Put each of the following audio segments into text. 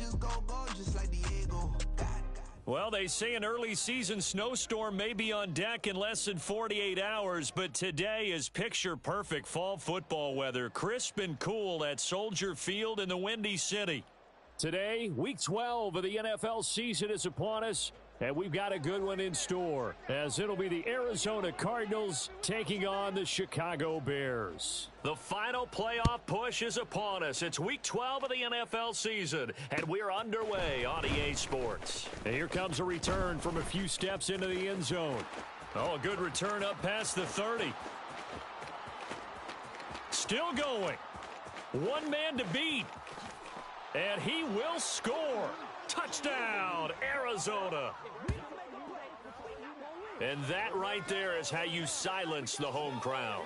just go just like Diego. Well, they say an early season snowstorm may be on deck in less than 48 hours, but today is picture-perfect fall football weather. Crisp and cool at Soldier Field in the Windy City. Today, week 12 of the NFL season is upon us, and we've got a good one in store, as it'll be the Arizona Cardinals taking on the Chicago Bears. The final playoff push is upon us. It's week 12 of the NFL season, and we're underway on EA Sports. And here comes a return from a few steps into the end zone. Oh, a good return up past the 30. Still going. One man to beat. And he will score. Touchdown, Arizona. And that right there is how you silence the home crowd.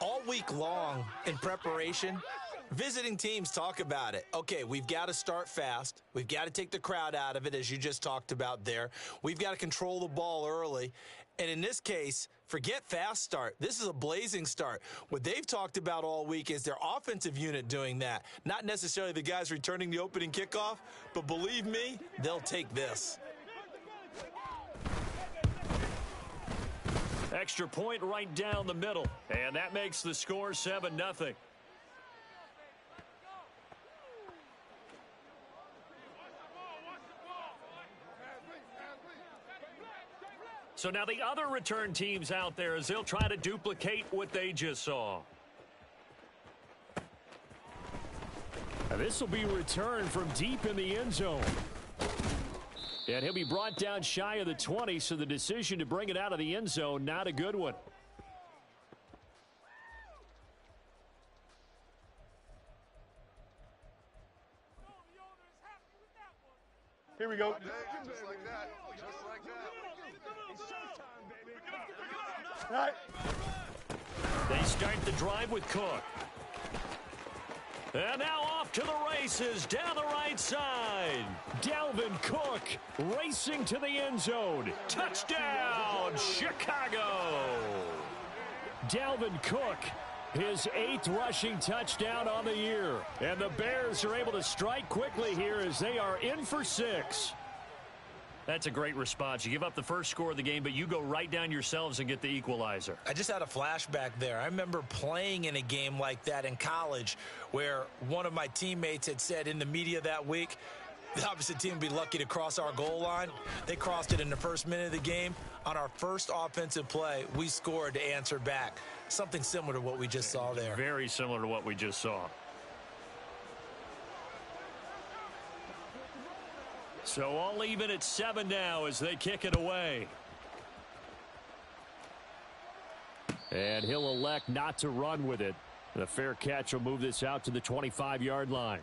All week long in preparation, visiting teams talk about it. Okay, we've got to start fast. We've got to take the crowd out of it, as you just talked about there. We've got to control the ball early. And in this case, forget fast start. This is a blazing start. What they've talked about all week is their offensive unit doing that. Not necessarily the guys returning the opening kickoff, but believe me, they'll take this. Extra point right down the middle. And that makes the score 7-0. So now the other return teams out there as they'll try to duplicate what they just saw. Now this will be returned from deep in the end zone. And he'll be brought down shy of the 20, so the decision to bring it out of the end zone, not a good one. Here we go. Just like that. Just like that. All right. They start the drive with Cook. And now off to the races down the right side. Dalvin Cook racing to the end zone. Touchdown, Chicago. Dalvin Cook, his 8th rushing touchdown on the year. And the Bears are able to strike quickly here as they are in for 6. That's a great response. You give up the first score of the game, but you go right down yourselves and get the equalizer. I just had a flashback there. I remember playing in a game like that in college where one of my teammates had said in the media that week, the opposite team would be lucky to cross our goal line. They crossed it in the first minute of the game. On our first offensive play, we scored to answer back. Something similar to what we just saw there. Very similar to what we just saw. So all even at 7 now as they kick it away. And he'll elect not to run with it. The fair catch will move this out to the 25-yard line.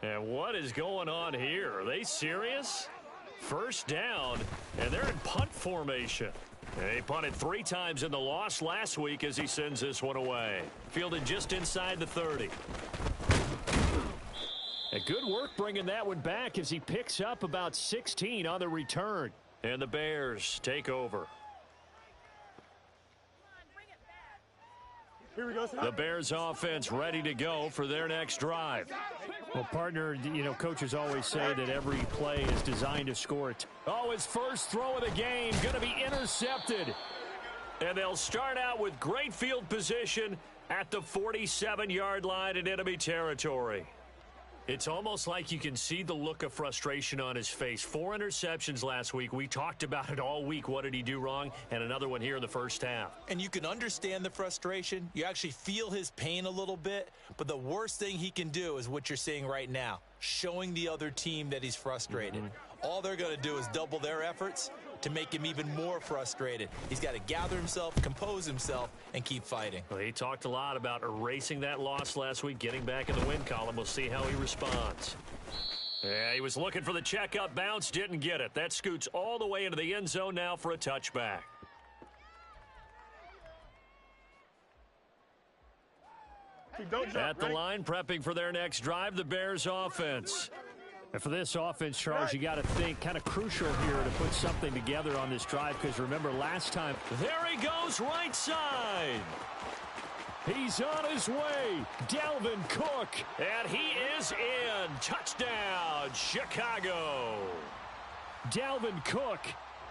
And what is going on here? Are they serious? First down, and they're in punt formation. They punted 3 times in the loss last week as he sends this one away. Fielded just inside the 30. And good work bringing that one back as he picks up about 16 on the return. And the Bears take over. Here we go. The Bears offense ready to go for their next drive. Well, partner, you know, coaches always say that every play is designed to score it. Oh, his first throw of the game going to be intercepted. And they'll start out with great field position at the 47-yard line in enemy territory. It's almost like you can see the look of frustration on his face. 4 interceptions last week. We talked about it all week. What did he do wrong? And another one here in the first half. And you can understand the frustration. You actually feel his pain a little bit. But the worst thing he can do is what you're seeing right now, showing the other team that he's frustrated. All they're going to do is double their efforts to make him even more frustrated. He's got to gather himself, compose himself, and keep fighting. Well, he talked a lot about erasing that loss last week, getting back in the win column. We'll see how he responds. Yeah, he was looking for the checkup bounce, didn't get it. That scoots all the way into the end zone now for a touchback. Don't jump. At the line, prepping for their next drive, the Bears offense. And for this offense, Charles, you got to think kind of crucial here to put something together on this drive, because remember last time. There he goes, right side. He's on his way. Dalvin Cook. And he is in. Touchdown, Chicago. Dalvin Cook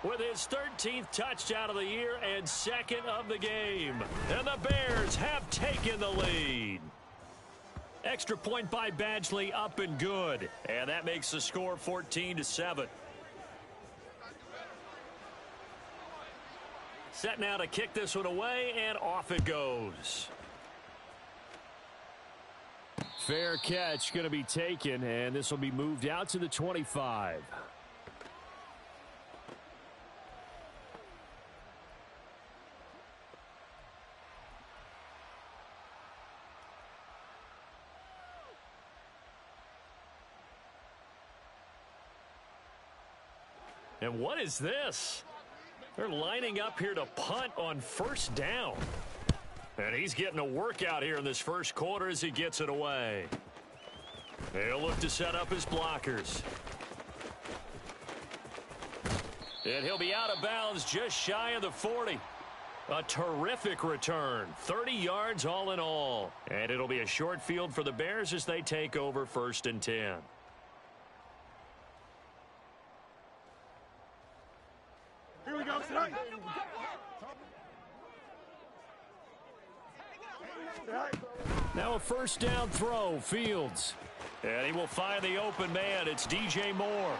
with his 13th touchdown of the year and second of the game. And the Bears have taken the lead. Extra point by Badgley, up and good. And that makes the score 14-7. Set now to kick this one away, and off it goes. Fair catch going to be taken, and this will be moved out to the 25. And what is this? They're lining up here to punt on first down. And he's getting a workout here in this first quarter as he gets it away. He'll look to set up his blockers. And he'll be out of bounds just shy of the 40. A terrific return. 30 yards all in all. And it'll be a short field for the Bears as they take over 1st and 10. Here we go, tonight. Now a first down throw, Fields. And he will find the open man. It's DJ Moore.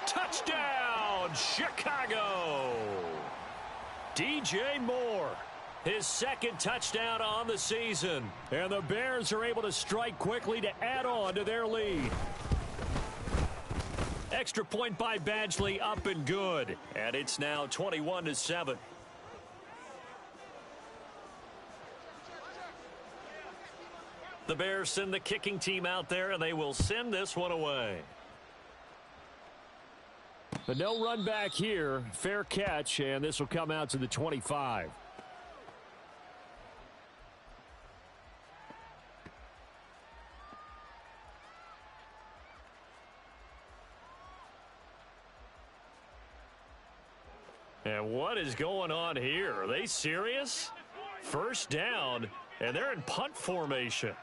Touchdown, Chicago. DJ Moore, his second touchdown on the season. And the Bears are able to strike quickly to add on to their lead. Extra point by Badgley, up and good. And it's now 21-7. The Bears send the kicking team out there, and they will send this one away. But no run back here. Fair catch, and this will come out to the 25. And what is going on here? Are they serious? First down, and they're in punt formation.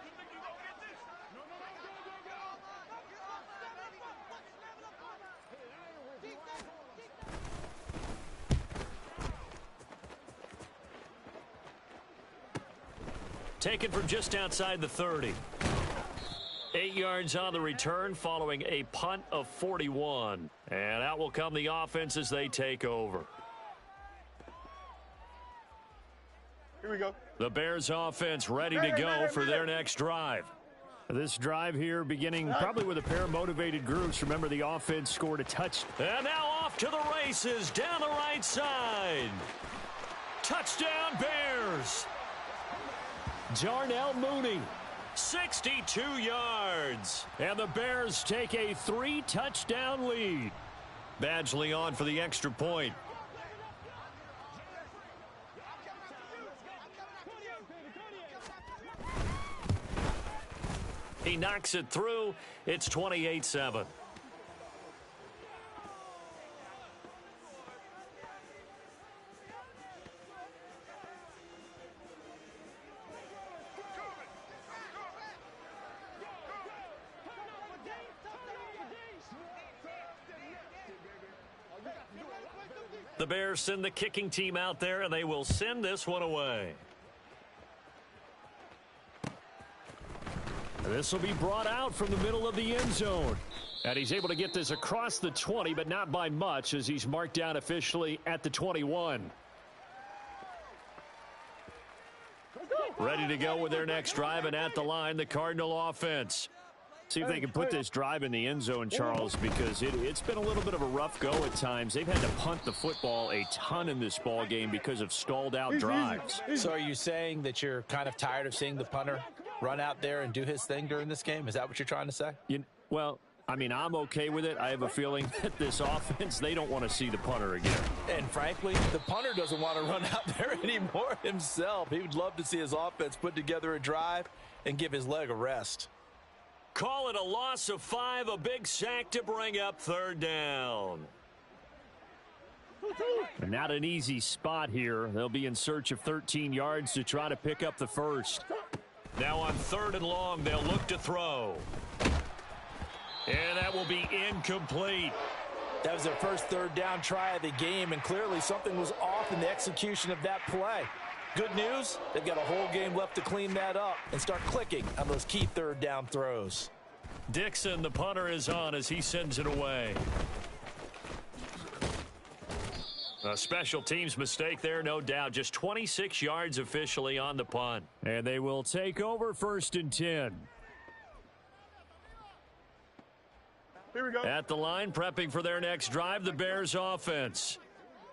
Taken from just outside the 30. 8 yards on the return following a punt of 41. And out will come the offense as they take over. Here we go. The Bears offense ready to go for their next drive. This drive here beginning probably with a pair of motivated groups. Remember, the offense scored a touchdown. And now off to the races down the right side. Touchdown Bears. Darnell Mooney. 62 yards. And the Bears take a 3-touchdown lead. Badgley on for the extra point. He knocks it through. It's 28-7. The Bears send the kicking team out there, and they will send this one away. This will be brought out from the middle of the end zone. And he's able to get this across the 20, but not by much, as he's marked down officially at the 21. Ready to go with their next drive, and at the line, the Cardinal offense. See if they can put this drive in the end zone, Charles, because it's been a little bit of a rough go at times. They've had to punt the football a ton in this ball game because of stalled out drives. So are you saying that you're kind of tired of seeing the punter run out there and do his thing during this game? Is that what you're trying to say? Well, I mean, I'm okay with it. I have a feeling that this offense, they don't want to see the punter again. And frankly, the punter doesn't want to run out there anymore himself. He would love to see his offense put together a drive and give his leg a rest. Call it a loss of 5, a big sack to bring up third down. But not an easy spot here. They'll be in search of 13 yards to try to pick up the first. Now on 3rd and long, they'll look to throw. And that will be incomplete. That was their first 3rd down try of the game, and clearly something was off in the execution of that play. Good news, they've got a whole game left to clean that up and start clicking on those key 3rd down throws. Dixon, the punter, is on as he sends it away. A special teams mistake there, no doubt. Just 26 yards officially on the punt. And they will take over 1st and 10. Here we go. At the line, prepping for their next drive, the Bears offense.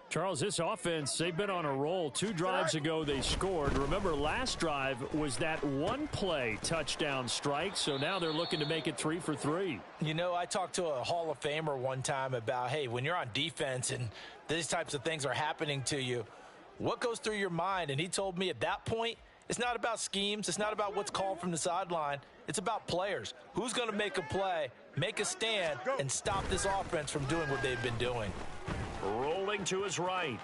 Charles, this offense, they've been on a roll. 2 drives ago, they scored. Remember, last drive was that one-play touchdown strike, so now they're looking to make it 3 for 3. You know, I talked to a Hall of Famer one time about, hey, when you're on defense and these types of things are happening to you, what goes through your mind? And he told me at that point, it's not about schemes. It's not about what's called from the sideline. It's about players. Who's going to make a play, make a stand, and stop this offense from doing what they've been doing? Rolling to his right.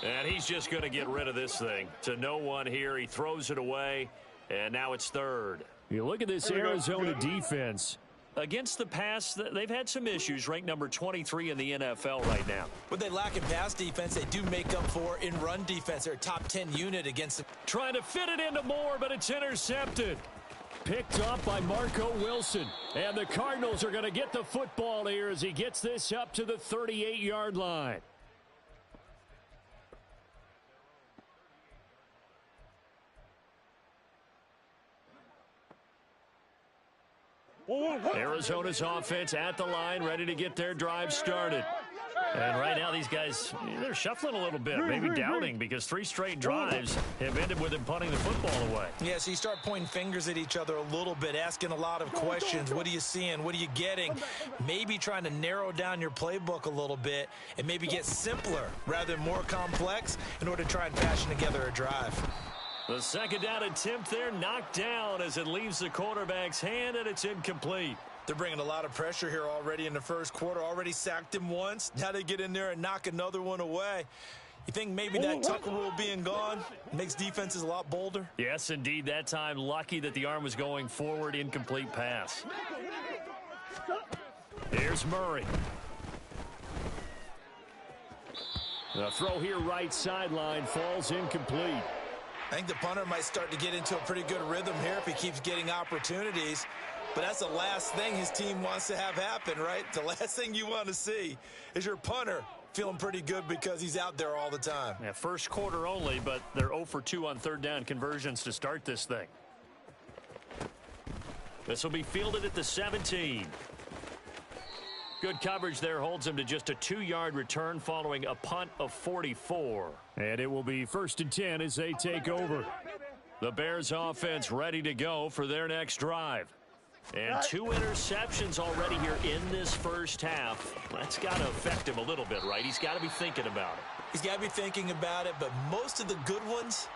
And he's just going to get rid of this thing. To no one here. He throws it away, and now it's 3rd. You look at this Arizona defense. Against the pass, they've had some issues. Ranked number 23 in the NFL right now. What they lack in pass defense, they do make up for in run defense. They're a top 10 unit against them. Trying to fit it into Moore, but it's intercepted. Picked up by Marco Wilson. And the Cardinals are going to get the football here as he gets this up to the 38-yard line. Arizona's offense at the line, ready to get their drive started. And right now, these guys, they're shuffling a little bit, maybe doubting, because 3 straight drives have ended with him punting the football away. Yeah, so you start pointing fingers at each other a little bit, asking a lot of questions. What are you seeing? What are you getting? Maybe trying to narrow down your playbook a little bit and maybe get simpler rather than more complex in order to try and fashion together a drive. The 2nd down attempt there knocked down as it leaves the quarterback's hand, and it's incomplete. They're bringing a lot of pressure here already in the first quarter. Already sacked him once. Now they get in there and knock another one away. You think maybe that Tucker rule being gone makes defenses a lot bolder? Yes, indeed. That time, lucky that the arm was going forward. Incomplete pass. Here's Murray. The throw here right sideline falls incomplete. I think the punter might start to get into a pretty good rhythm here if he keeps getting opportunities. But that's the last thing his team wants to have happen, right? The last thing you want to see is your punter feeling pretty good because he's out there all the time. Yeah, first quarter only, but they're 0 for 2 on 3rd down conversions to start this thing. This will be fielded at the 17. Good coverage there holds him to just a 2-yard return following a punt of 44. And it will be 1st and 10 as they take over. The Bears offense ready to go for their next drive. And 2 interceptions already here in this first half. That's got to affect him a little bit, right? He's got to be thinking about it. He's got to be thinking about it, but most of the good ones,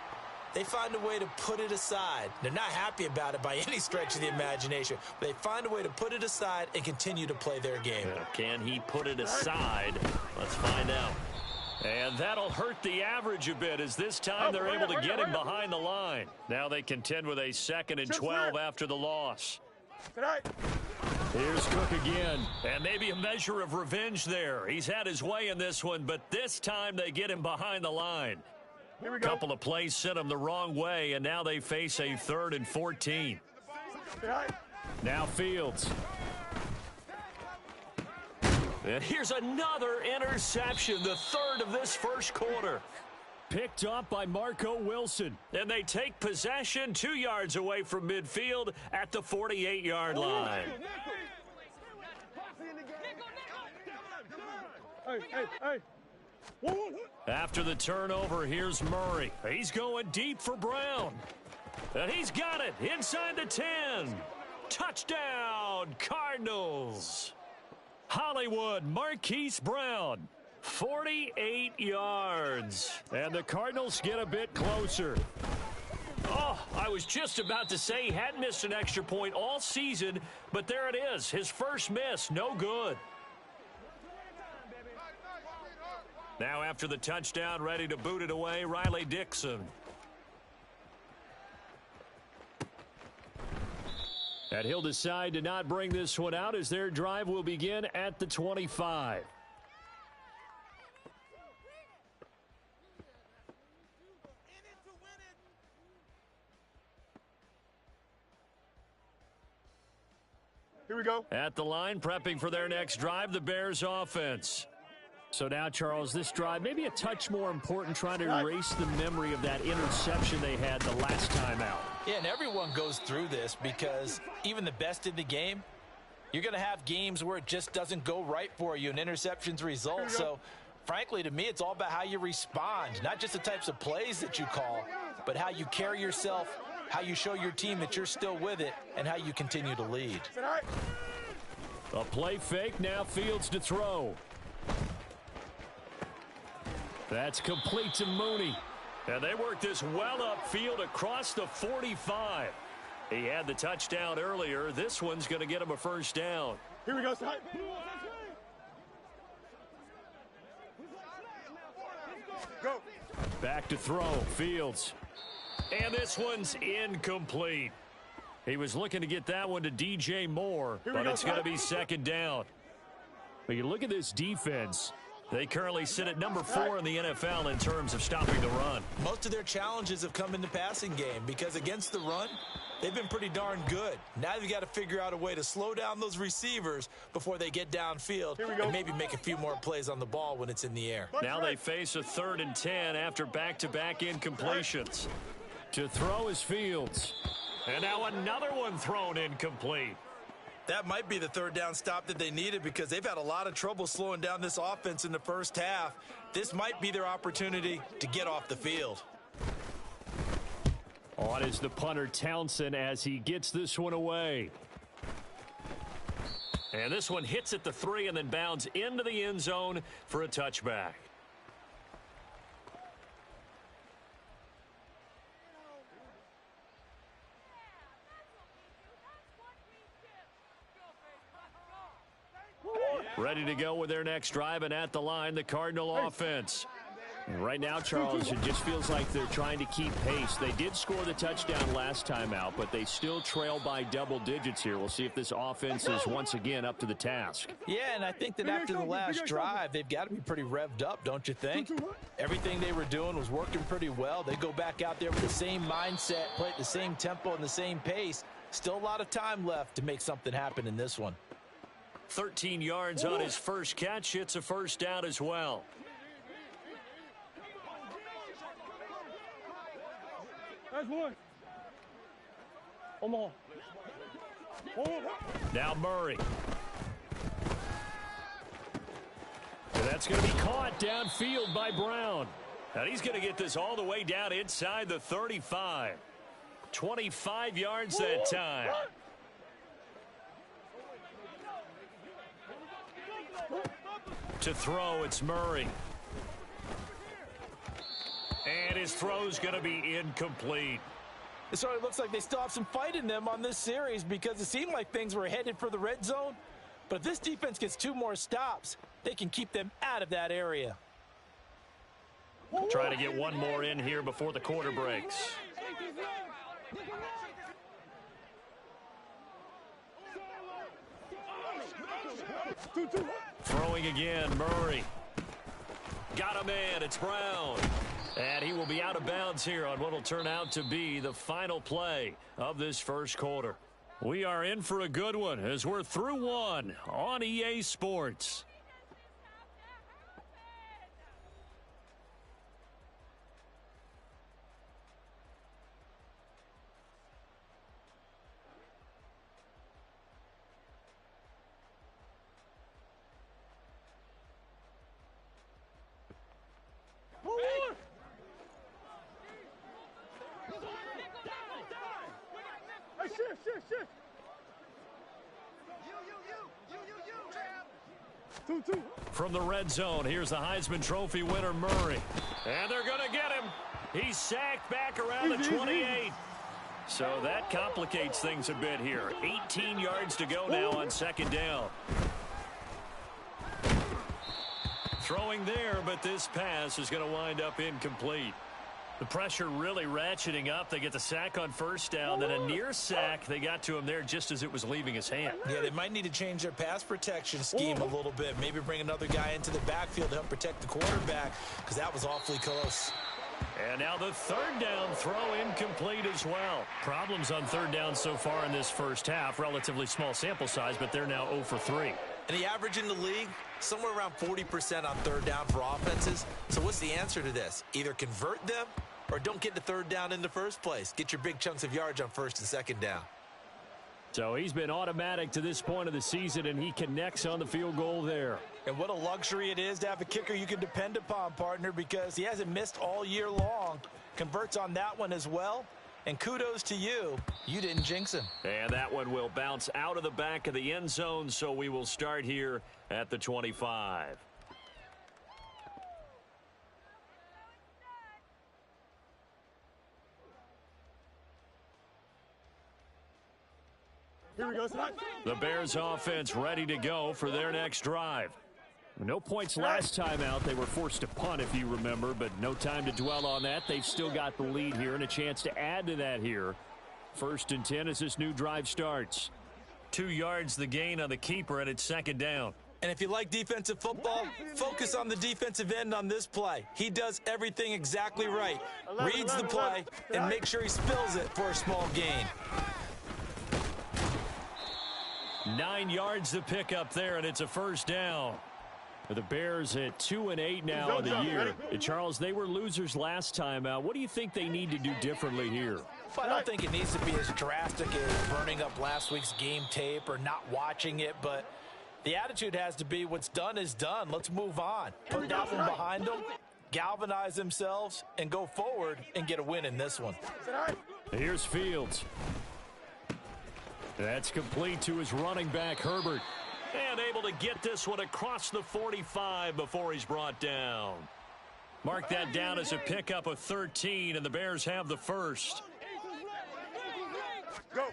they find a way to put it aside. They're not happy about it by any stretch of the imagination, but they find a way to put it aside and continue to play their game. Can he put it aside? Let's find out. And that'll hurt the average a bit as this time they're able to get him behind the line. Now they contend with a 2nd and 12 after the loss. Here's Cook again. And maybe a measure of revenge there. He's had his way in this one, but this time they get him behind the line. A couple of plays sent him the wrong way, and now they face a 3rd and 14. Now Fields. And here's another interception, the 3rd of this first quarter. Picked up by Marco Wilson. And they take possession 2 yards away from midfield at the 48-yard line. After the turnover, here's Murray. He's going deep for Brown. And he's got it inside the 10. Touchdown, Cardinals. Hollywood, Marquise Brown, 48 yards. And the Cardinals get a bit closer. Oh, I was just about to say he hadn't missed an extra point all season, but there it is. His first miss, no good. Now after the touchdown, ready to boot it away, Riley Dixon. And he'll decide to not bring this one out as their drive will begin at the 25. Here we go. At the line, prepping for their next drive, the Bears offense. So now, Charles, this drive maybe a touch more important, trying to erase the memory of that interception they had the last time out. Yeah, and everyone goes through this because even the best in the game, you're going to have games where it just doesn't go right for you and interceptions result. So, frankly, to me, it's all about how you respond, not just the types of plays that you call, but how you carry yourself, how you show your team that you're still with it, and how you continue to lead. A play fake, now Fields to throw. That's complete to Mooney. And they worked this well upfield across the 45. He had the touchdown earlier. This one's going to get him a first down. Here we go, side. Go. Back to throw, Fields. And this one's incomplete. He was looking to get that one to DJ Moore, but it's going to be second down. But you look at this defense. They currently sit at number 4 in the NFL in terms of stopping the run. Most of their challenges have come in the passing game because against the run, they've been pretty darn good. Now they've got to figure out a way to slow down those receivers before they get downfield and maybe make a few more plays on the ball when it's in the air. Now they face a 3rd and 10 after back-to-back incompletions. To throw is Fields. And now another one thrown incomplete. That might be the third down stop that they needed because they've had a lot of trouble slowing down this offense in the first half. This might be their opportunity to get off the field. On is the punter Townsend as he gets this one away. And this one hits at the 3 and then bounds into the end zone for a touchback. Ready to go with their next drive, and at the line, the Cardinal offense. And right now, Charles, it just feels like they're trying to keep pace. They did score the touchdown last time out, but they still trail by double digits here. We'll see if this offense is once again up to the task. Yeah, and I think that after the last drive, they've got to be pretty revved up, don't you think? Everything they were doing was working pretty well. They go back out there with the same mindset, play at the same tempo and the same pace. Still a lot of time left to make something happen in this one. 13 yards on his first catch. It's a first down as well. That's one. Omaha. Now Murray. And that's going to be caught downfield by Brown. And he's going to get this all the way down inside the 35. 25 yards that time. To throw, it's Murray. And his throw's going to be incomplete. It sort of looks like they still have some fight in them on this series because it seemed like things were headed for the red zone. But if this defense gets 2 more stops, they can keep them out of that area. Try to get one more in here before the quarter breaks. Throwing again, Murray. Got him in, it's Brown. And he will be out of bounds here on what will turn out to be the final play of this first quarter. We are in for a good one as we're through one on EA Sports. 2-2. From the red zone, here's the Heisman Trophy winner, Murray. And they're going to get him. He's sacked back around the 28. So that complicates things a bit here. 18 yards to go now on second down. Throwing there, but this pass is going to wind up incomplete. The pressure really ratcheting up. They get the sack on first down, then a near sack. They got to him there just as it was leaving his hand. Yeah, they might need to change their pass protection scheme a little bit. Maybe bring another guy into the backfield to help protect the quarterback, because that was awfully close. And now the third down throw incomplete as well. Problems on third down so far in this first half. Relatively small sample size, but they're now 0 for 3. And the average in the league, somewhere around 40% on third down for offenses. So what's the answer to this? Either convert them or don't get the third down in the first place. Get your big chunks of yards on first and second down. So he's been automatic to this point of the season, and he connects on the field goal there. And what a luxury it is to have a kicker you can depend upon, partner, because he hasn't missed all year long. Converts on that one as well. And kudos to you. You didn't jinx him. And that one will bounce out of the back of the end zone, so we will start here at the 25. Here we go, son. The Bears offense ready to go for their next drive. No points last time out. They were forced to punt, if you remember, but no time to dwell on that. They've still got the lead here and a chance to add to that here. 1st and 10 as this new drive starts. 2 yards the gain on the keeper, and it's second down. And if you like defensive football, focus on the defensive end on this play. He does everything exactly right. Reads the play and makes sure he spills it for a small gain. 9 yards to pick up there, and it's a first down. The Bears at 2-8 now in the year. And Charles, they were losers last time out. What do you think they need to do differently here? I don't think it needs to be as drastic as burning up last week's game tape or not watching it, but the attitude has to be what's done is done. Let's move on. Put that one behind them, galvanize themselves, and go forward and get a win in this one. Here's Fields. That's complete to his running back, Herbert. And able to get this one across the 45 before he's brought down. Mark that down as a pickup of 13, and the Bears have the first. Go.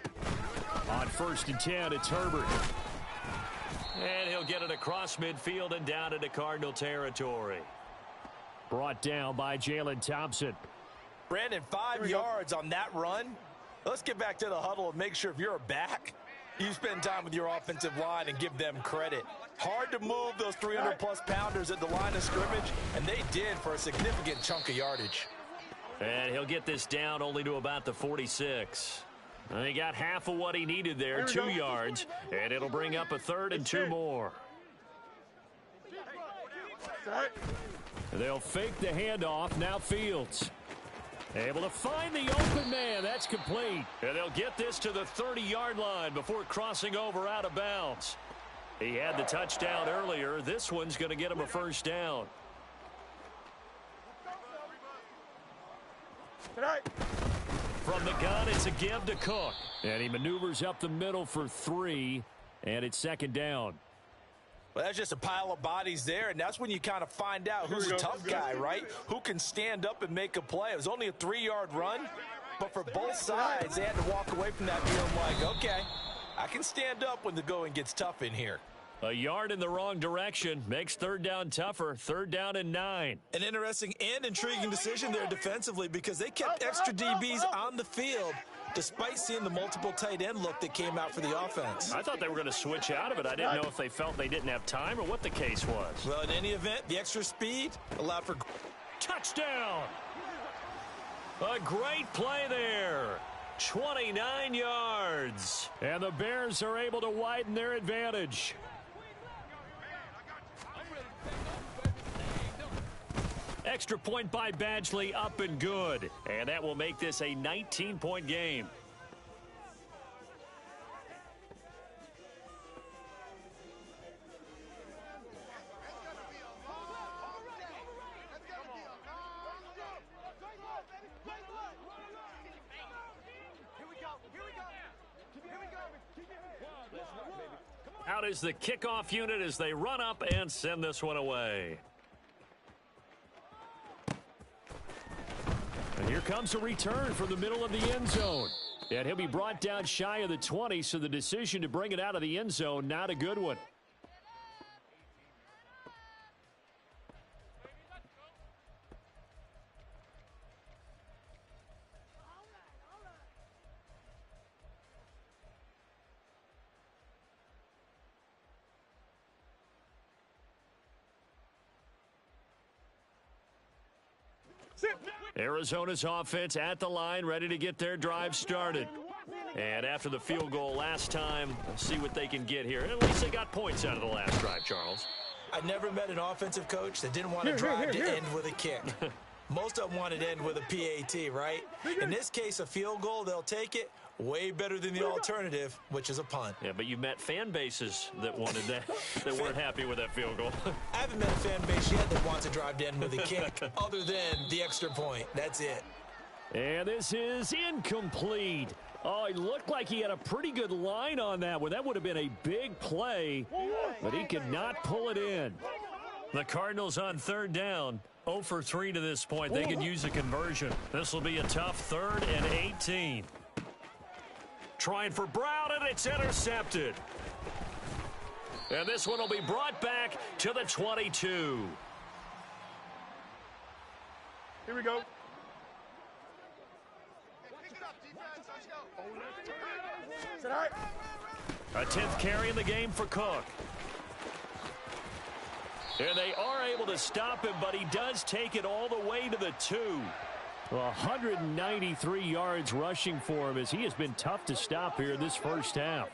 On 1st and 10, it's Herbert. And he'll get it across midfield and down into Cardinal territory. Brought down by Jalen Thompson. Brandon, 5 yards on that run. Let's get back to the huddle and make sure if you're a back, you spend time with your offensive line and give them credit. Hard to move those 300-plus pounders at the line of scrimmage, and they did for a significant chunk of yardage. And he'll get this down only to about the 46. And he got half of what he needed there, 2 yards, and it'll bring up a 3rd and 2 more. They'll fake the handoff. Now Fields. Able to find the open man. That's complete. And they'll get this to the 30-yard line before crossing over out of bounds. He had the touchdown earlier. This one's going to get him a first down. From the gun, it's a give to Cook. And he maneuvers up the middle for 3, and it's second down. Well, that's just a pile of bodies there, and that's when you kind of find out who's a tough guy, right? Who can stand up and make a play. It was only a 3-yard run, but for both sides, they had to walk away from that feeling like, okay, I can stand up when the going gets tough in here. A yard in the wrong direction makes third down tougher. 3rd down and 9. An interesting and intriguing decision there defensively because they kept extra DBs on the field despite seeing the multiple tight end look that came out for the offense. I thought they were going to switch out of it. I didn't know if they felt they didn't have time or what the case was. Well, in any event, the extra speed allowed for touchdown. A great play there. 29 yards. And the Bears are able to widen their advantage. Extra point by Badgley, up and good. And that will make this a 19-point game. Out is the kickoff unit as they run up and send this one away. And here comes a return from the middle of the end zone. And he'll be brought down shy of the 20, so the decision to bring it out of the end zone, not a good one. Arizona's offense at the line, ready to get their drive started. And after the field goal last time, let's see what they can get here. At least they got points out of the last drive, Charles. I never met an offensive coach that didn't want to drive to end with a kick. Most of them wanted to end with a PAT, right? In this case, a field goal, they'll take it. Way better than the alternative, which is a punt. Yeah, but you met fan bases that wanted that, that weren't happy with that field goal. I haven't met a fan base yet that wants to drive to end with a kick, other than the extra point. That's it. And this is incomplete. Oh, he looked like he had a pretty good line on that one. That would have been a big play, but he could not pull it in. The Cardinals on third down. 0 for 3 to this point. They can use a conversion. This will be a tough 3rd and 18. Trying for Brown, and it's intercepted. And this one will be brought back to the 22. Here we go. Sit high. A 10th carry in the game for Cook. And they are able to stop him, but he does take it all the way to the 2. 193 yards rushing for him as he has been tough to stop here in this first half.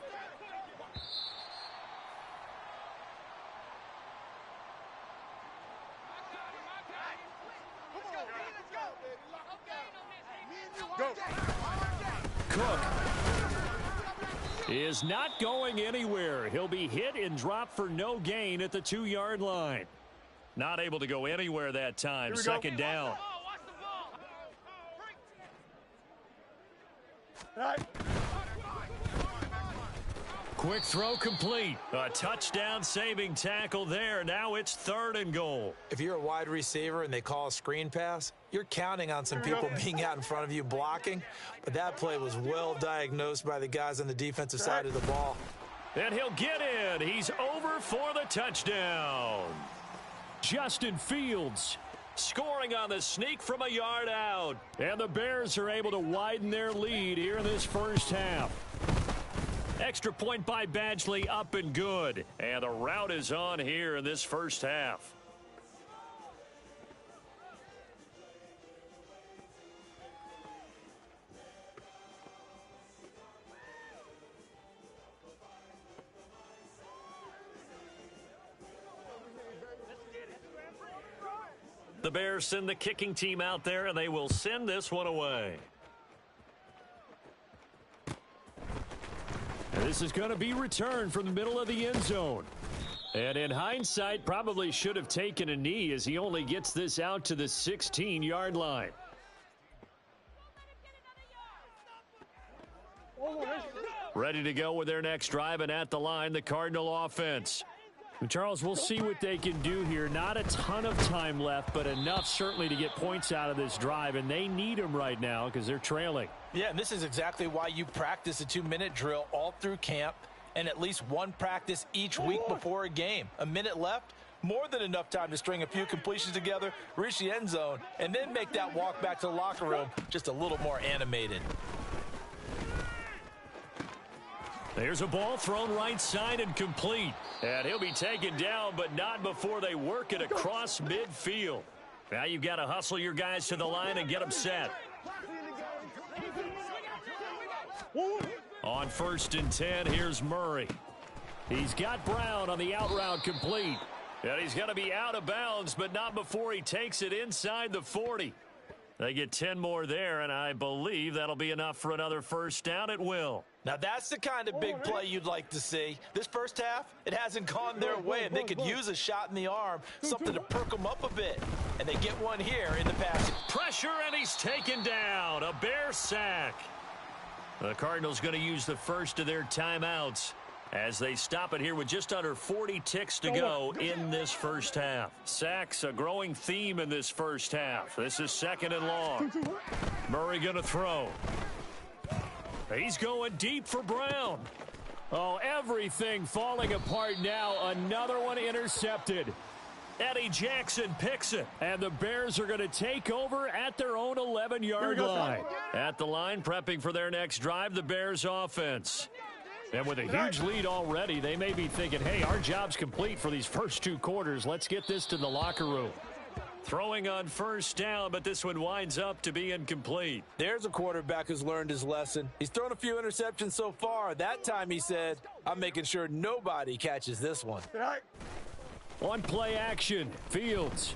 Go. Cook is not going anywhere. He'll be hit and dropped for no gain at the 2-yard line. Not able to go anywhere that time. Second down. Quick throw complete. A touchdown saving tackle there. Now it's 3rd and goal. If you're a wide receiver and they call a screen pass, you're counting on some people being out in front of you blocking. But that play was well diagnosed by the guys on the defensive side of the ball. And he'll get in. He's over for the touchdown. Justin Fields scoring on the sneak from a yard out. And the Bears are able to widen their lead here in this first half. Extra point by Badgley, up and good. And the route is on here in this first half. The Bears send the kicking team out there, and they will send this one away. And this is going to be returned from the middle of the end zone. And in hindsight, probably should have taken a knee as he only gets this out to the 16-yard line. Ready to go with their next drive, and at the line, the Cardinal offense. Charles, we'll see what they can do here. Not a ton of time left, but enough certainly to get points out of this drive, and they need them right now because they're trailing. Yeah, and this is exactly why you practice a 2-minute drill all through camp and at least one practice each week before a game. A minute left, more than enough time to string a few completions together, reach the end zone, and then make that walk back to the locker room just a little more animated. There's a ball thrown right side and complete. And he'll be taken down, but not before they work it across midfield. Now you've got to hustle your guys to the line and get them set. On 1st and 10, here's Murray. He's got Brown on the out route complete. And he's going to be out of bounds, but not before he takes it inside the 40. They get 10 more there, and I believe that'll be enough for another first down at will. Now that's the kind of big play you'd like to see. This first half, it hasn't gone their way, and they could use a shot in the arm, something to perk them up a bit. And they get one here in the pass. Pressure, and he's taken down. A Bear sack. The Cardinals going to use the first of their timeouts. as they stop it here with just under 40 ticks to go in this first half. Sacks, a growing theme in this first half. This is 2nd and long. Murray going to throw. He's going deep for Brown. Oh, everything falling apart now. Another one intercepted. Eddie Jackson picks it. And the Bears are going to take over at their own 11-yard line. At the line, prepping for their next drive, the Bears offense. And with a huge lead already, they may be thinking, hey, our job's complete for these first 2 quarters. Let's get this to the locker room. Throwing on first down, but this one winds up to be incomplete. There's a quarterback who's learned his lesson. He's thrown a few interceptions so far. That time he said, I'm making sure nobody catches this one. On play action, Fields.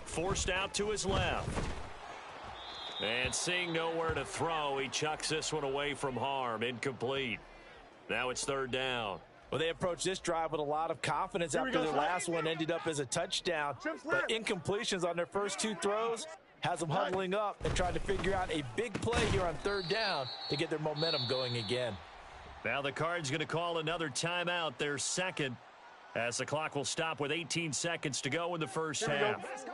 Forced out to his left. And seeing nowhere to throw, he chucks this one away from harm. Incomplete. Now it's 3rd down. Well, they approached this drive with a lot of confidence after their last one ended up as a touchdown. But incompletions on their first 2 throws has them huddling up and trying to figure out a big play here on 3rd down to get their momentum going again. Now the Cards going to call another timeout, their 2nd, as the clock will stop with 18 seconds to go in the first half.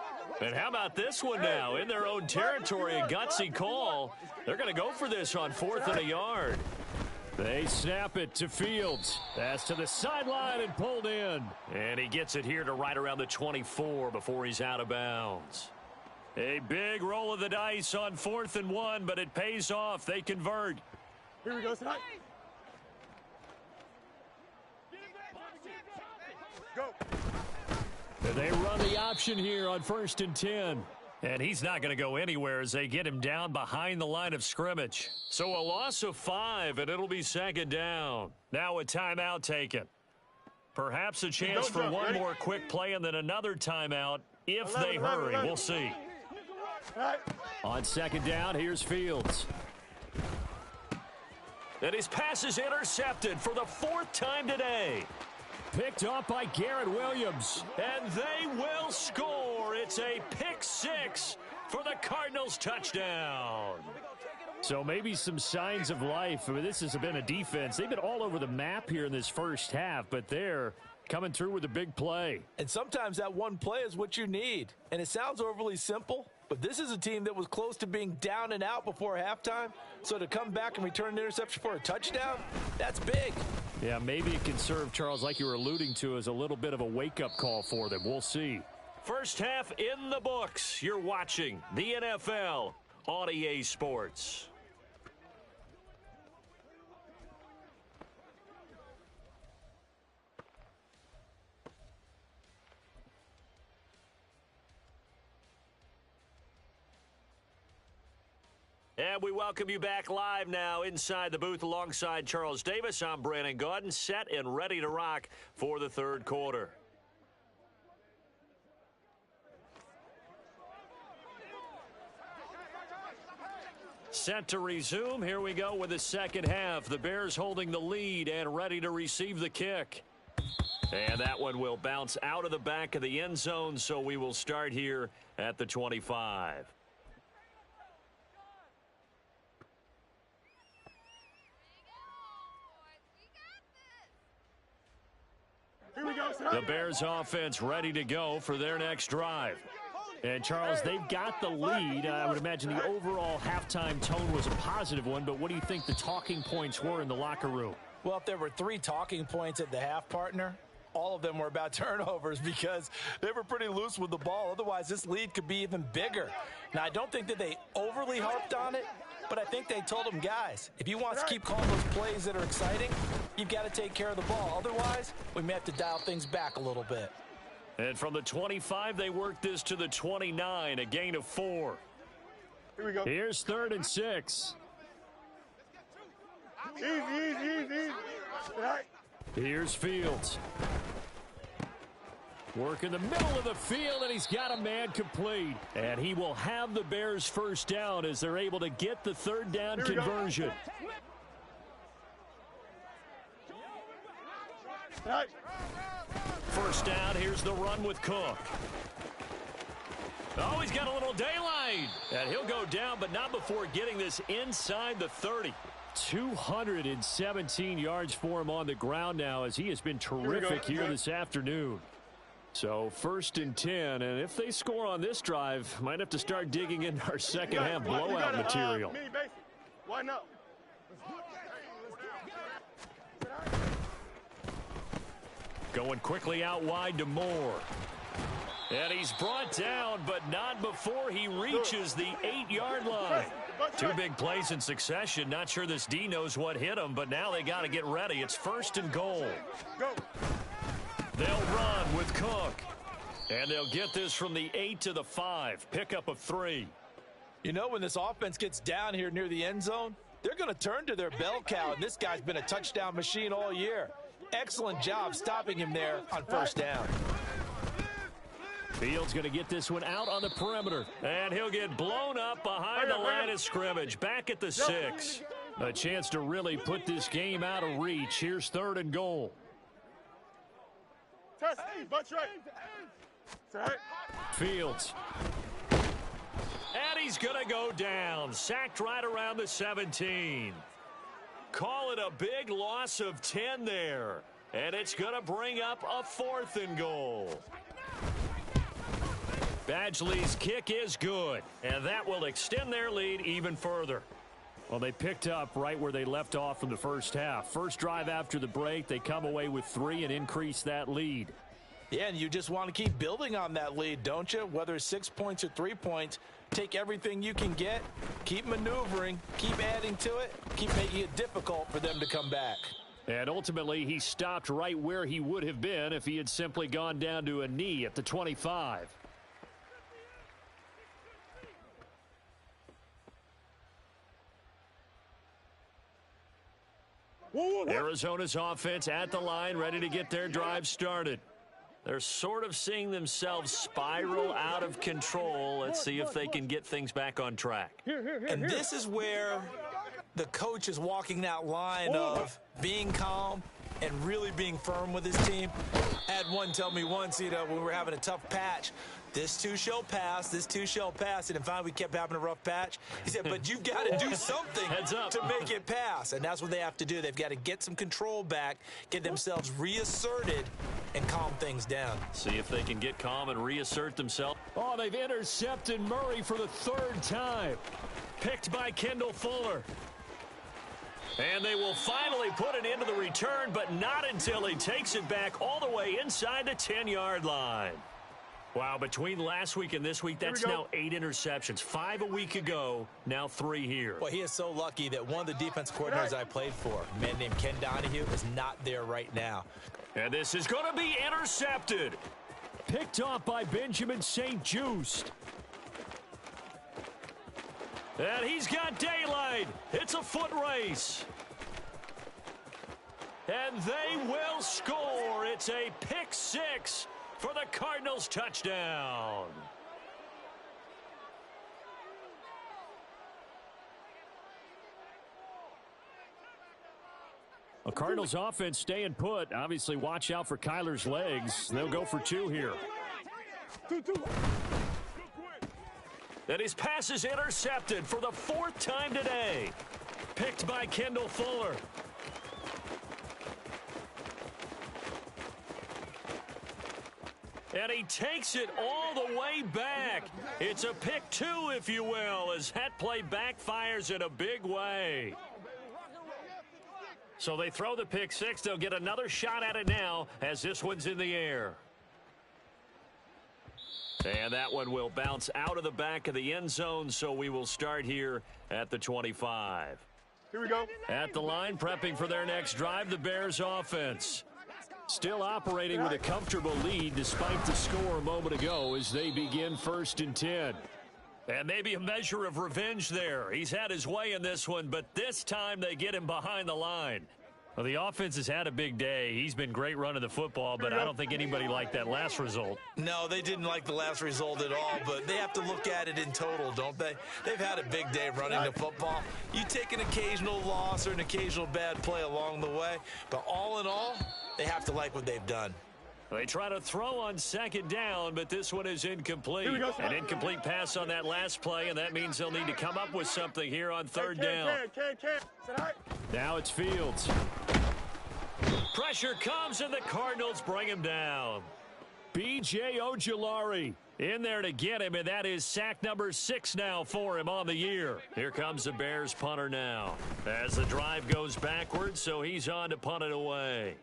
And how about this one now? In their own territory, a gutsy call. They're going to go for this on 4th and a yard. They snap it to Fields. Pass to the sideline and pulled in. And he gets it here to right around the 24 before he's out of bounds. A big roll of the dice on 4th and 1, but it pays off. They convert. Here we go, tonight. Go. And they run the option here on 1st and 10. And he's not going to go anywhere as they get him down behind the line of scrimmage. So a loss of 5, and it'll be 2nd down. Now a timeout taken. Perhaps a chance for one more quick play and then another timeout if they hurry. We'll see. On 2nd down, here's Fields. And his pass is intercepted for the 4th time today. Picked off by Garrett Williams. And they will score. It's a pick 6 for the Cardinals touchdown. So maybe some signs of life. I mean, this has been a defense. They've been all over the map here in this first half, but they're coming through with a big play. And sometimes that one play is what you need. And it sounds overly simple, but this is a team that was close to being down and out before halftime. So to come back and return an interception for a touchdown, that's big. Yeah, maybe it can serve, Charles, like you were alluding to, as a little bit of a wake-up call for them. We'll see. First half in the books. You're watching the NFL on EA Sports. And we welcome you back live now inside the booth alongside Charles Davis. I'm Brandon Gaudin, set and ready to rock for the 3rd quarter. Set to resume. Here we go with the 2nd half. The Bears holding the lead and ready to receive the kick. And that one will bounce out of the back of the end zone, so we will start here at the 25. The Bears offense ready to go for their next drive. And, Charles, they've got the lead. I would imagine the overall halftime tone was a positive one, but what do you think the talking points were in the locker room? Well, if there were 3 talking points at the half, partner, all of them were about turnovers because they were pretty loose with the ball. Otherwise, this lead could be even bigger. Now, I don't think that they overly harped on it, but I think they told them, guys, if you want to keep calling those plays that are exciting, you've got to take care of the ball. Otherwise, we may have to dial things back a little bit. And from the 25, they work this to the 29, a gain of 4. Here we go. Here's 3rd and 6. Easy. Right. Here's Fields. Work in the middle of the field, and he's got a man complete. And he will have the Bears first down as they're able to get the 3rd down conversion. Right. First down, here's the run with Cook. Oh, he's got a little daylight. And he'll go down, but not before getting this inside the 30. 217 yards for him on the ground now as he has been terrific here this afternoon. So 1st and 10, and if they score on this drive, might have to start digging in our second half blowout material. Why not? Going quickly out wide to Moore. And he's brought down, but not before he reaches the 8-yard line. 2 big plays in succession. Not sure this D knows what hit him, but now they got to get ready. It's 1st and goal. They'll run with Cook. And they'll get this from the 8 to the 5. Pickup of 3. You know, when this offense gets down here near the end zone, they're going to turn to their bell cow, and this guy's been a touchdown machine all year. Excellent job stopping him there on 1st down. Fields going to get this one out on the perimeter. And he'll get blown up behind the line of scrimmage. Back at the 6. A chance to really put this game out of reach. Here's 3rd and goal. Test, butts right. Fields. And he's going to go down. Sacked right around the 17. Call it a big loss of 10 there. And it's going to bring up a 4th and goal. Badgley's kick is good, and that will extend their lead even further. Well, they picked up right where they left off from the first half. First drive after the break, they come away with 3 and increase that lead. Yeah, and you just want to keep building on that lead, don't you? Whether it's 6 points or 3 points, take everything you can get, keep maneuvering, keep adding to it, keep making it difficult for them to come back. And ultimately, he stopped right where he would have been if he had simply gone down to a knee at the 25. Arizona's offense at the line, ready to get their drive started. They're sort of seeing themselves spiral out of control. Let's see if they can get things back on track. And this is where the coach is walking that line of being calm and really being firm with his team. I had one tell me once, when we were having a tough patch, this too shall pass, this too shall pass. And finally we kept having a rough patch. He said, but you've got to do something to make it pass. And that's what they have to do. They've got to get some control back, get themselves reasserted, and calm things down. See if they can get calm and reassert themselves. Oh, they've intercepted Murray for the 3rd time. Picked by Kendall Fuller. And they will finally put it into the return, but not until he takes it back all the way inside the 10-yard line. Wow, between last week and this week, that's now 8 interceptions. 5 a week ago, now 3 here. Well, he is so lucky that one of the defense coordinators I played for, a man named Ken Donahue, is not there right now. And this is going to be intercepted. Picked off by Benjamin St-Juste. And he's got daylight. It's a foot race. And they will score. It's a pick 6 for the Cardinals touchdown. A Cardinals offense staying put. Obviously, watch out for Kyler's legs. They'll go for 2 here. And his pass is intercepted for the 4th time today. Picked by Kendall Fuller. And he takes it all the way back. It's a pick 2, if you will, as that play backfires in a big way. So they throw the pick 6. They'll get another shot at it now as this one's in the air. And that one will bounce out of the back of the end zone, so we will start here at the 25. Here we go. At the line, prepping for their next drive, the Bears offense. Still operating with a comfortable lead despite the score a moment ago as they begin 1st and 10. And maybe a measure of revenge there. He's had his way in this one, but this time they get him behind the line. Well, the offense has had a big day. He's been great running the football, but I don't think anybody liked that last result. No, they didn't like the last result at all, but they have to look at it in total, don't they? They've had a big day running the football. You take an occasional loss or an occasional bad play along the way, but all in all, they have to like what they've done. They try to throw on second down, but this one is incomplete. An incomplete pass on that last play, and that means they'll need to come up with something here on third down. Now it's Fields. Pressure comes, and the Cardinals bring him down. B.J. Ojulari in there to get him, and that is sack number 6 now for him on the year. Here comes the Bears punter now as the drive goes backwards, so he's on to punt it away.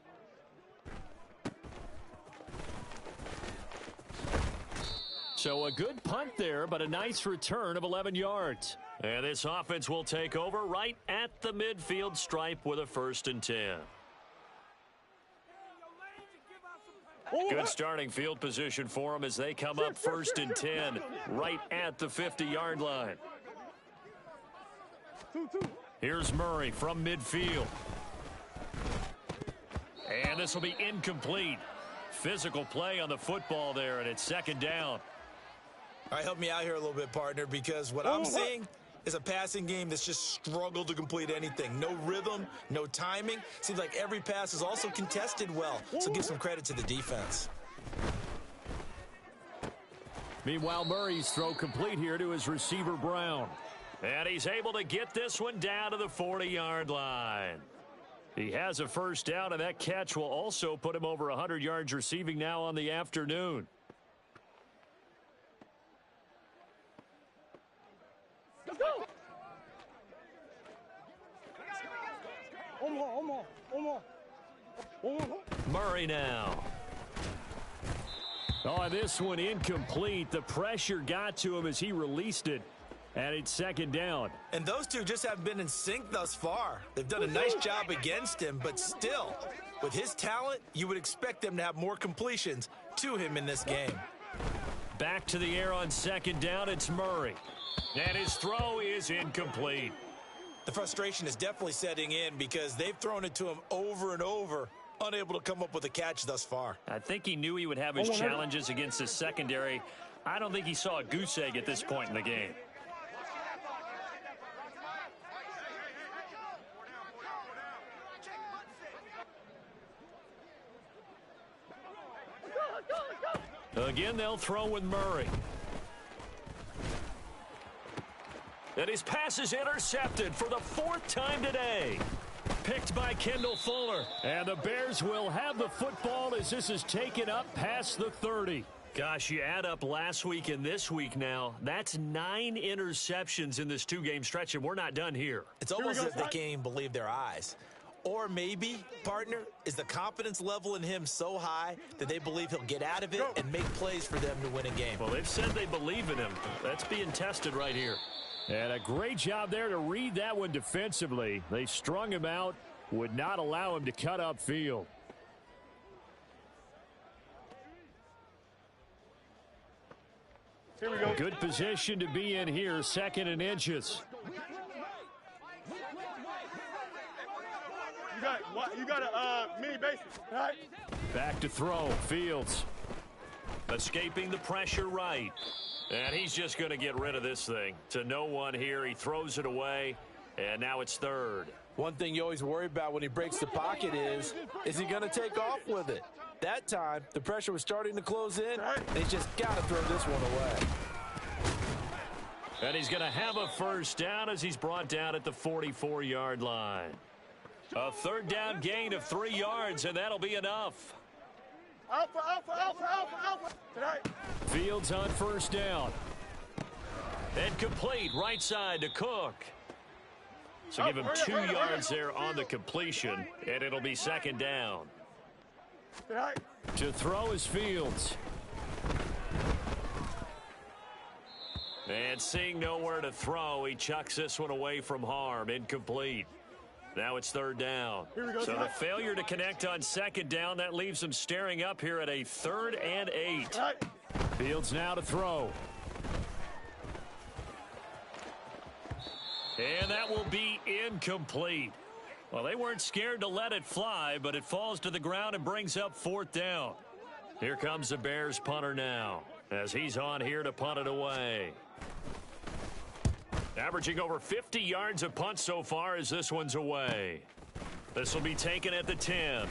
So a good punt there, but a nice return of 11 yards. And this offense will take over right at the midfield stripe with a 1st and 10. Good starting field position for them as they come up 1st and 10 right at the 50-yard line. Here's Murray from midfield. And this will be incomplete. Physical play on the football there, and it's 2nd down. All right, help me out here a little bit, partner, because what I'm seeing is a passing game that's just struggled to complete anything. No rhythm, no timing. Seems like every pass is also contested well, so give some credit to the defense. Meanwhile, Murray's throw complete here to his receiver, Brown. And he's able to get this one down to the 40-yard line. He has a 1st down, and that catch will also put him over 100 yards receiving now on the afternoon. Let's go. Murray now. Oh, this one incomplete. The pressure got to him as he released it, and it's 2nd down. And those two just haven't been in sync thus far. They've done a nice job against him, but still, with his talent, you would expect them to have more completions to him in this game. Back to the air on 2nd down, it's Murray. And his throw is incomplete. The frustration is definitely setting in because they've thrown it to him over and over, unable to come up with a catch thus far. I think he knew he would have his challenges against his secondary. I don't think he saw a goose egg at this point in the game. Again, they'll throw with Murray. And his pass is intercepted for the 4th time today. Picked by Kendall Fuller. And the Bears will have the football as this is taken up past the 30. Gosh, you add up last week and this week now. That's 9 interceptions in this 2-game stretch, and we're not done here. It's almost as if they can't even believe their eyes. Or maybe, partner, is the confidence level in him so high that they believe he'll get out of it and make plays for them to win a game. Well, they've said they believe in him. That's being tested right here. And a great job there to read that one defensively. They strung him out, would not allow him to cut upfield. Here we go. Good position to be in here, 2nd and inches. You got a mini base, all right? Back to throw, Fields. Escaping the pressure right. And he's just going to get rid of this thing. To no one here. He throws it away, and now it's 3rd. One thing you always worry about when he breaks the pocket is he going to take off with it? That time, the pressure was starting to close in, and he's just got to throw this one away. And he's going to have a 1st down as he's brought down at the 44-yard line. A 3rd down gain of 3 yards, and that'll be enough. Alpha, alpha, alpha, alpha, alpha. Tonight. Fields on 1st down. And complete right side to Cook. So give him 2 yards there on the completion, and it'll be 2nd down. Tonight. To throw is Fields. And seeing nowhere to throw, he chucks this one away from harm. Incomplete. Now it's 3rd down. So the failure to connect on 2nd down, that leaves them staring up here at a 3rd and 8. Fields now to throw. And that will be incomplete. Well, they weren't scared to let it fly, but it falls to the ground and brings up 4th down. Here comes the Bears punter now as he's on here to punt it away. Averaging over 50 yards of punt so far as this one's away. This will be taken at the 10.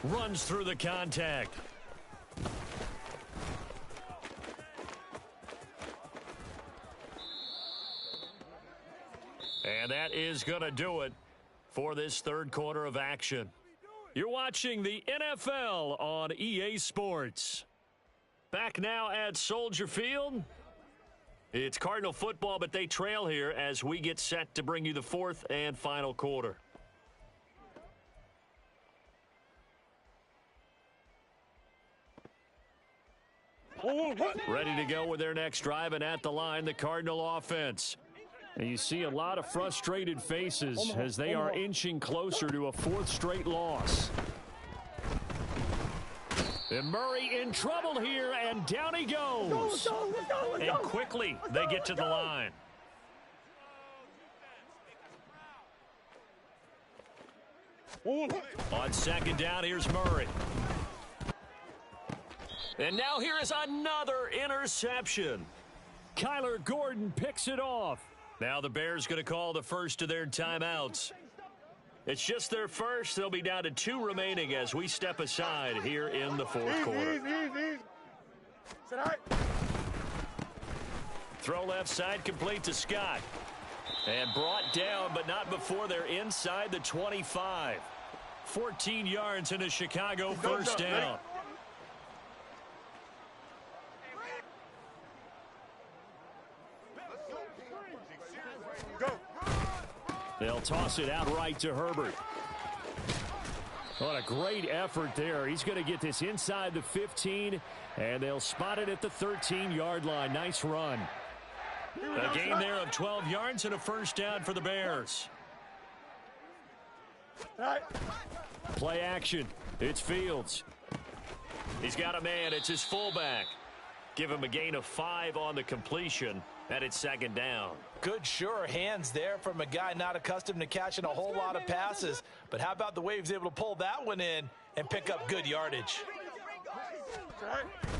Runs through the contact. And that is going to do it for this third quarter of action. You're watching the NFL on EA Sports. Back now at Soldier Field. It's Cardinal football, but they trail here as we get set to bring you the fourth and final quarter. Ready to go with their next drive, and at the line, the Cardinal offense. And you see a lot of frustrated faces as they are inching closer to a fourth straight loss. And Murray in trouble here, and down he goes. And quickly, they get to the line. On second down, here's Murray. And now here is another interception. Kyler Gordon picks it off. Now the Bears going to call the first of their timeouts. It's just their first. They'll be down to 2 remaining as we step aside here in the fourth quarter. Throw left side complete to Scott. And brought down, but not before they're inside the 25. 14 yards in a Chicago first down. They'll toss it outright to Herbert. What a great effort there. He's going to get this inside the 15, and they'll spot it at the 13-yard line. Nice run. A gain there of 12 yards and a first down for the Bears. Play action. It's Fields. He's got a man. It's his fullback. Give him a gain of 5 on the completion, and it's second down. Good, sure hands there from a guy not accustomed to catching a whole lot of passes. But how about the way he was able to pull that one in and pick up good yardage?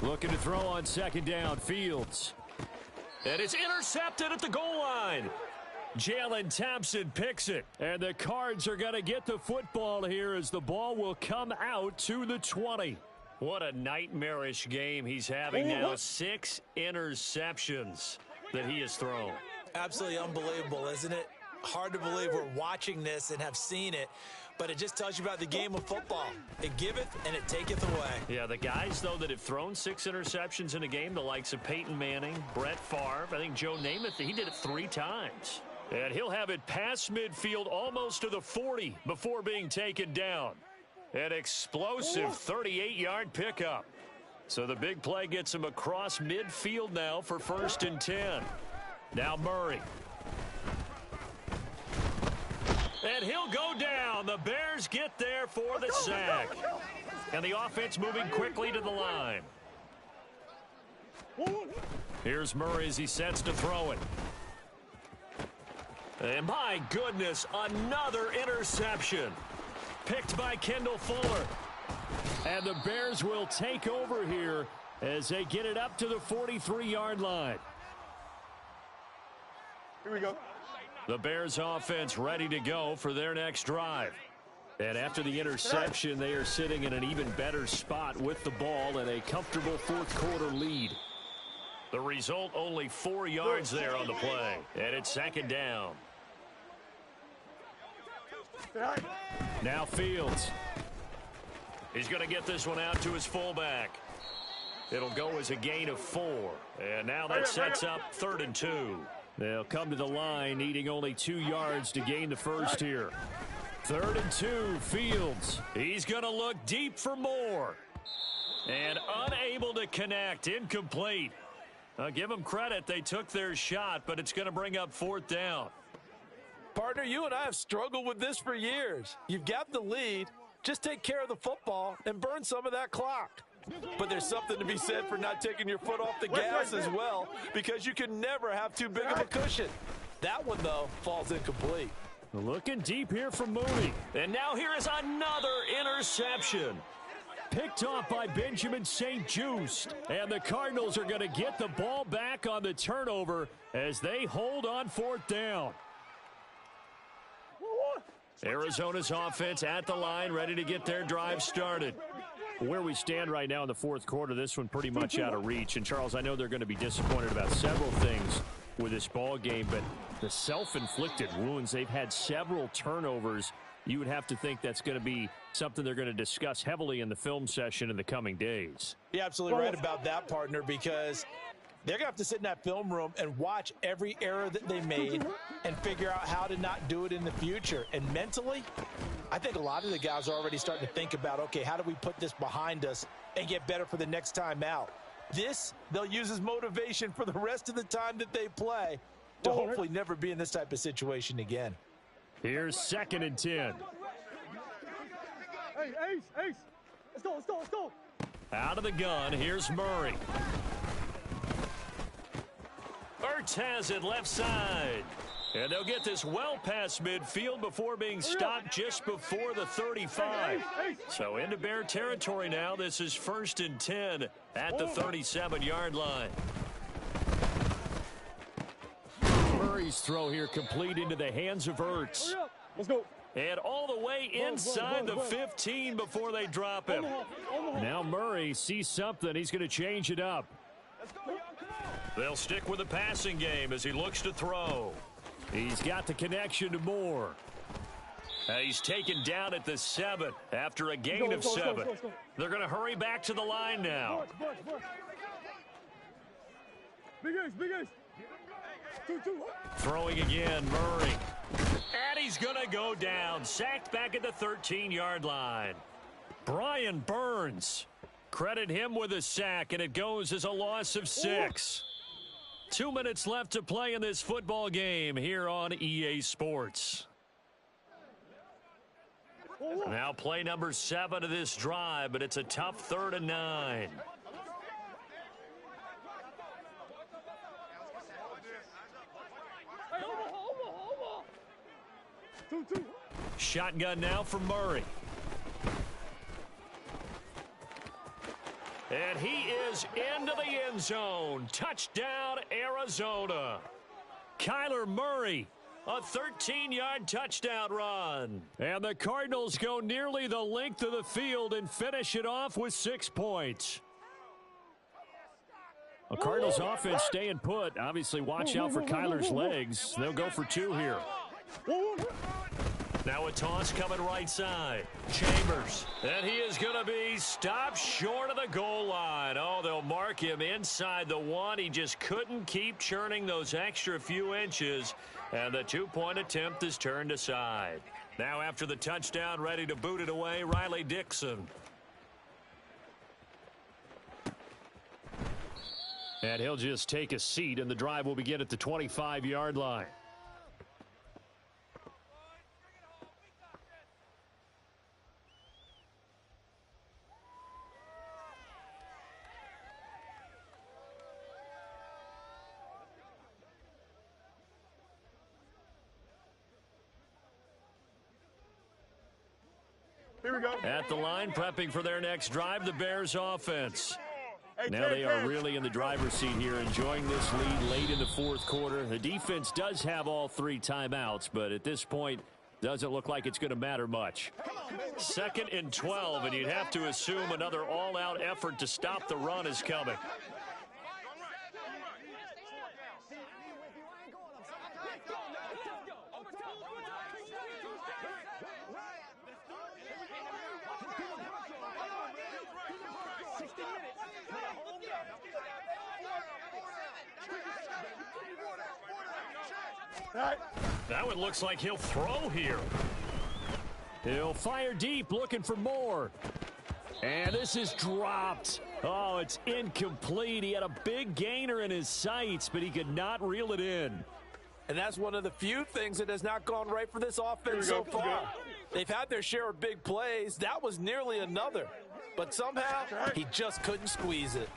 Looking to throw on second down, Fields. And it's intercepted at the goal line. Jalen Thompson picks it. And the Cards are going to get the football here as the ball will come out to the 20. What a nightmarish game he's having now. 6 interceptions that he has thrown. Absolutely unbelievable, isn't it? Hard to believe we're watching this and have seen it, but it just tells you about the game of football. It giveth and it taketh away. Yeah, the guys, though, that have thrown 6 interceptions in a game, the likes of Peyton Manning, Brett Favre, I think Joe Namath, he did it 3 times. And he'll have it past midfield almost to the 40 before being taken down. An explosive 38-yard pickup. So the big play gets him across midfield now for first and 10. Now Murray. And he'll go down. The Bears get there for the sack. And the offense moving quickly to the line. Here's Murray as he sets to throw it. And my goodness, another interception. Picked by Kendall Fuller. And the Bears will take over here as they get it up to the 43-yard line. Here we go. The Bears offense ready to go for their next drive. And after the interception, they are sitting in an even better spot with the ball and a comfortable fourth quarter lead. The result, only 4 yards there on the play. And it's second down. Now Fields. He's going to get this one out to his fullback. It'll go as a gain of 4. And now that sets up 3rd and 2. They'll come to the line, needing only 2 yards to gain the first here. 3rd and 2, Fields. He's going to look deep for more. And unable to connect, incomplete. I'll give them credit. They took their shot, but it's going to bring up 4th down. Partner, you and I have struggled with this for years. You've got the lead. Just take care of the football and burn some of that clock. But there's something to be said for not taking your foot off the gas as well, because you can never have too big of a cushion. That one, though, falls incomplete. Looking deep here from Mooney. And now here is another interception. Picked off by Benjamin St-Juste. And the Cardinals are going to get the ball back on the turnover as they hold on 4th down. Arizona's offense at the line, ready to get their drive started. Where we stand right now in the fourth quarter, this one pretty much out of reach. And, Charles, I know they're going to be disappointed about several things with this ball game, but the self-inflicted wounds, they've had several turnovers. You would have to think that's going to be something they're going to discuss heavily in the film session in the coming days. You're absolutely right about that, partner, because they're going to have to sit in that film room and watch every error that they made and figure out how to not do it in the future. And mentally, I think a lot of the guys are already starting to think about, okay, how do we put this behind us and get better for the next time out? This, they'll use as motivation for the rest of the time that they play to hopefully never be in this type of situation again. Here's 2nd and 10. Hey, Ace. Let's go. Out of the gun, here's Murray. Ertz has it left side. And they'll get this well past midfield before being stopped just before the 35. So into Bear territory now. This is 1st and 10 at the 37-yard line. Murray's throw here complete into the hands of Ertz. Let's go. And all the way inside the 15 before they drop him. Now Murray sees something. He's going to change it up. They'll stick with the passing game as he looks to throw. He's got the connection to Moore. He's taken down at the 7 after a gain of 7. They're going to hurry back to the line now. Big Ace. 2. Throwing again, Murray. And he's going to go down. Sacked back at the 13-yard line. Brian Burns. Credit him with a sack, and it goes as a loss of 6. 2 minutes left to play in this football game here on EA Sports. Now play number 7 of this drive, but it's a tough 3rd and 9. Shotgun now for Murray. And he is into the end zone. Touchdown, Arizona. Kyler Murray, a 13-yard touchdown run. And the Cardinals go nearly the length of the field and finish it off with 6 points. A Cardinals offense staying put. Obviously, watch out for Kyler's legs. They'll go for 2 here. Now a toss coming right side. Chambers. And he is going to be stopped short of the goal line. Oh, they'll mark him inside the 1. He just couldn't keep churning those extra few inches. And the 2-point attempt is turned aside. Now after the touchdown, ready to boot it away, Riley Dixon. And he'll just take a seat, and the drive will begin at the 25-yard line. Here we go. At the line, prepping for their next drive, the Bears offense. Now they are really in the driver's seat here, enjoying this lead late in the fourth quarter. The defense does have all 3 timeouts, but at this point, doesn't look like it's going to matter much. 2nd and 12, and you'd have to assume another all-out effort to stop the run is coming. That one looks like he'll throw here. He'll fire deep, looking for more. And this is dropped. Oh, it's incomplete. He had a big gainer in his sights, but he could not reel it in. And that's one of the few things that has not gone right for this offense so far. They've had their share of big plays. That was nearly another. But somehow, he just couldn't squeeze it.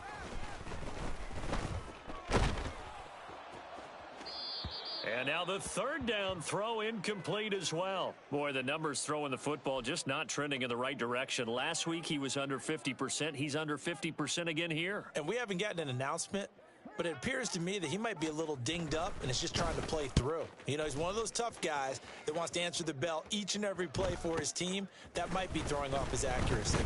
And now the 3rd down throw incomplete as well. Boy, the numbers throwing the football just not trending in the right direction. Last week he was under 50%. He's under 50% again here. And we haven't gotten an announcement, but it appears to me that he might be a little dinged up and is just trying to play through. You know, he's one of those tough guys that wants to answer the bell each and every play for his team. That might be throwing off his accuracy.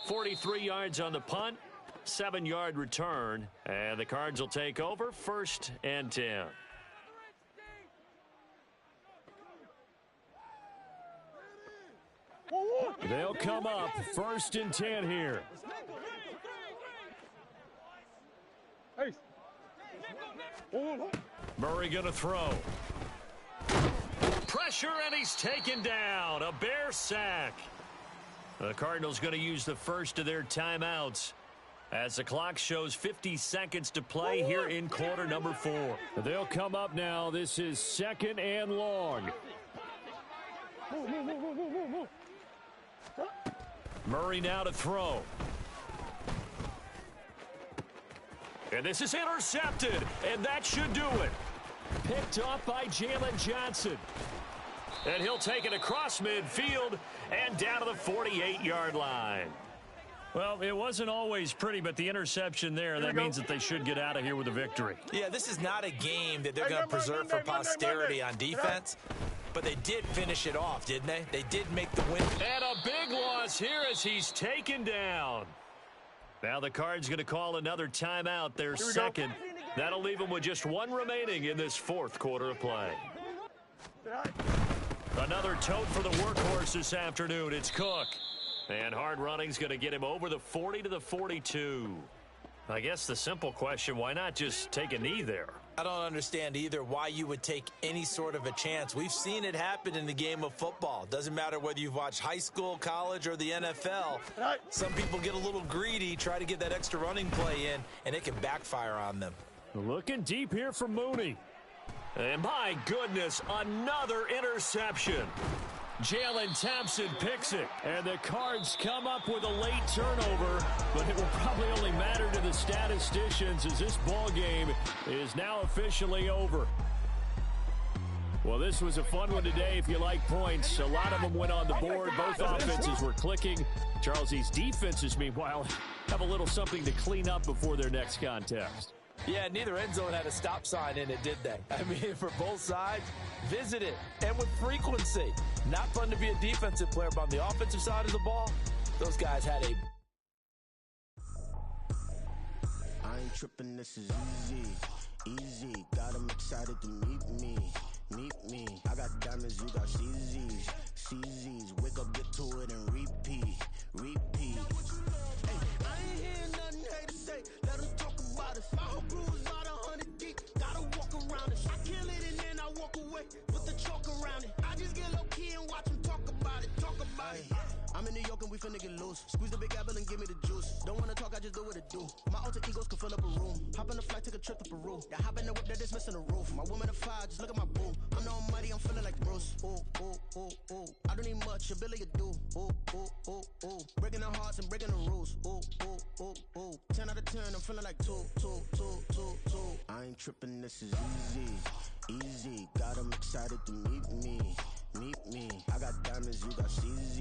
43 yards on the punt, 7-yard return, and the Cards will take over 1st and 10. They'll come up 1st and 10 here. Murray going to throw. Pressure, and he's taken down. A Bear sack. The Cardinals going to use the first of their timeouts as the clock shows 50 seconds to play here in quarter number 4. They'll come up now. This is 2nd and long. Murray now to throw. And this is intercepted, and that should do it. Picked off by Jalen Johnson. And he'll take it across midfield and down to the 48-yard line. Well, it wasn't always pretty, but the interception there, that means that they should get out of here with a victory. Yeah, this is not a game that they're going to preserve for posterity on defense, but they did finish it off, didn't they? They did make the win. And a big loss here as he's taken down. Now the Cards going to call another timeout, their second. That'll leave them with just 1 remaining in this 4th quarter of play. Another tote for the workhorse this afternoon. It's Cook. And hard running's going to get him over the 40 to the 42. I guess the simple question, why not just take a knee there? I don't understand either why you would take any sort of a chance. We've seen it happen in the game of football. Doesn't matter whether you've watched high school, college, or the NFL. Some people get a little greedy, try to get that extra running play in, and it can backfire on them. Looking deep here for Mooney. And my goodness, another interception. Jalen Thompson picks it. And the Cards come up with a late turnover, but it will probably only matter to the statisticians as this ball game is now officially over. Well, this was a fun one today if you like points. A lot of them went on the board. Both offenses were clicking. Charles, these defenses, meanwhile, have a little something to clean up before their next contest. Yeah, neither end zone had a stop sign in it, did they? I mean, for both sides, visit it, and with frequency. Not fun to be a defensive player, but on the offensive side of the ball, those guys had a... I ain't tripping, this is easy. Got them excited to meet me. I got diamonds, you got CZs. Wake up, get to it, and repeat. Hey, I ain't hearing nothing hate to say. Let them talk about us. My whole crew is about 100 deep. Gotta walk around it. I kill it and then I walk away. Put the chalk around it. I just get low key and watch them talk about it. I'm in New York and we finna get loose. Squeeze the big apple and give me the juice. Don't wanna talk, I just do what it do. My alter egos can fill up a room. Hop on a flight, take a trip to Peru. Yeah, hop in the whip that is missing the roof. My woman a fire, just look at my boo. I'm no mighty, I'm feeling like Bruce. Ooh. I don't need much, ability to do. Ooh. Breaking the hearts and breaking the rules. Ooh. 10 out of 10, I'm feeling like 2. I ain't tripping, this is easy. Got them excited to meet me. I got diamonds, you got CZ.